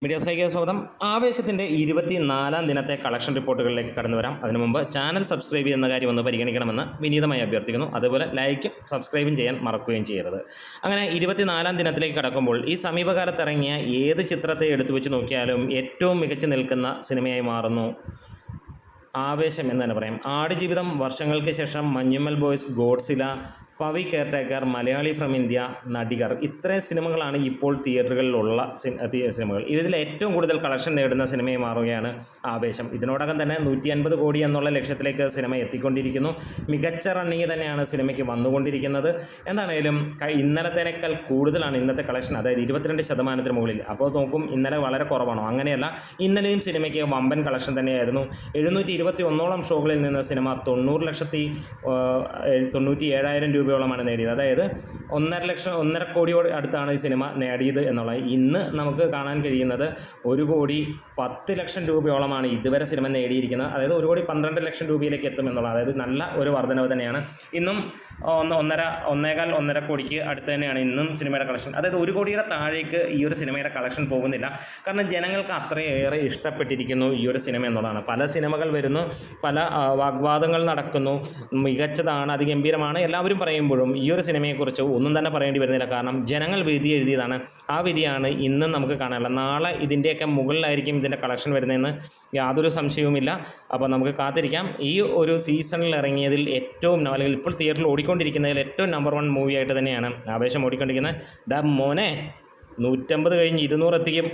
മീഡിയാസിലേക്ക് സ്വാഗതം. ആവേശത്തിൻ്റെ 24-ാം ദിനത്തെ കളക്ഷൻ റിപ്പോർട്ടുകളിലേക്ക് കടന്നു വരാം. അതിനു മുമ്പ് ചാനൽ സബ്സ്ക്രൈബ് ചെയ്യുന്ന കാര്യം ഒന്ന് പരിഗണിക്കണമെന്ന് വിനീതമായി അഭ്യർത്ഥിക്കുന്നു. അതുപോലെ ലൈക്കും സബ്സ്ക്രൈബും ചെയ്യാൻ മറക്കുകയും ചെയ്യരുത്. അങ്ങനെ 24-ാം ദിനത്തിലേക്ക് കടക്കുമ്പോൾ ഈ സമീപകാലത്ത് ഇറങ്ങിയ ഏത് ചിത്രത്തെ എടുത്തു വെച്ച് നോക്കിയാലും ഏറ്റവും മികച്ചു നിൽക്കുന്ന സിനിമയായി മാറുന്നു ആവേശം എന്ന് തന്നെ പറയാം. ആടുജീവിതം, വർഷങ്ങൾക്ക് ശേഷം, Manjummel boys, ഗോഡ്സില, Pavi caretaker, Malayali from India, Nadigar, ഇത്രയും സിനിമകളാണ് ഇപ്പോൾ തിയേറ്ററുകളിലുള്ള സിനിമകൾ. ഇതിൽ ഏറ്റവും കൂടുതൽ കളക്ഷൻ നേടുന്ന സിനിമയായി മാറുകയാണ് ആവേശം. ഇതിനോടകം തന്നെ 150 കോടി എന്നുള്ള ലക്ഷ്യത്തിലേക്ക് സിനിമ എത്തിക്കൊണ്ടിരിക്കുന്നു. മികച്ച റണ്ണിങ് തന്നെയാണ് സിനിമയ്ക്ക് വന്നുകൊണ്ടിരിക്കുന്നത്. എന്താണേലും ഇന്നലത്തേനേക്കാൾ കൂടുതലാണ് ഇന്നത്തെ കളക്ഷൻ, അതായത് 22% മുകളിൽ. അപ്പോൾ നോക്കും ഇന്നലെ വളരെ കുറവാണോ? അങ്ങനെയല്ല, ഇന്നലെയും സിനിമയ്ക്ക് വമ്പൻ കളക്ഷൻ തന്നെയായിരുന്നു. 721ഓളം ഷോകളിൽ നിന്ന് സിനിമ 90,97,000 രൂപയോളമാണ് നേടിയത്. അതായത് 1.5 കോടിയോട് അടുത്താണ് ഈ സിനിമ നേടിയത് എന്നുള്ളത്. ഇന്ന് നമുക്ക് കാണാൻ കഴിയുന്നത് 1,10,00,000 രൂപയോളമാണ് ഇതുവരെ സിനിമ നേടിയിരിക്കുന്നത്. അതായത് 1,12,00,000 രൂപയിലേക്ക് എത്തും എന്നുള്ളത്. അതായത് നല്ല ഒരു വർധനവ് തന്നെയാണ്. ഇന്നും 1.5 കോടിക്ക് അടുത്ത് തന്നെയാണ് ഇന്നും സിനിമയുടെ കളക്ഷൻ. അതായത് 1 കോടിയുടെ താഴേക്ക് ഈ ഒരു സിനിമയുടെ കളക്ഷൻ പോകുന്നില്ല. കാരണം ജനങ്ങൾക്ക് അത്രയേറെ ഇഷ്ടപ്പെട്ടിരിക്കുന്നു ഈ ഒരു സിനിമ എന്നുള്ളതാണ്. പല സിനിമകൾ വരുന്നു, പല വാഗ്വാദങ്ങൾ നടക്കുന്നു, മികച്ചതാണ്, അതിഗംഭീരമാണ് എല്ലാവരും പറയുമ്പോഴും ഈ ഒരു സിനിമയെക്കുറിച്ച് ഒന്നും തന്നെ പറയേണ്ടി വരുന്നില്ല. കാരണം ജനങ്ങൾ വിധി എഴുതിയതാണ്. ആ വിധിയാണ് ഇന്നും നമുക്ക് കാണാനുള്ളത്. നാളെ ഇതിൻ്റെയൊക്കെ മുകളിലായിരിക്കും ഇതിൻ്റെ കളക്ഷൻ വരുന്നതെന്ന് യാതൊരു സംശയവുമില്ല. അപ്പോൾ നമുക്ക് കാത്തിരിക്കാം. ഈ ഒരു സീസണിൽ ഇറങ്ങിയതിൽ ഏറ്റവും, അല്ലെങ്കിൽ ഇപ്പോൾ തിയേറ്ററിൽ ഓടിക്കൊണ്ടിരിക്കുന്നതിൽ ഏറ്റവും നമ്പർ 1 മൂവിയായിട്ട് തന്നെയാണ് ആവേശം ഓടിക്കൊണ്ടിരിക്കുന്നത്. മോനെ 150 കഴിഞ്ഞ് 200 എത്തിക്കും.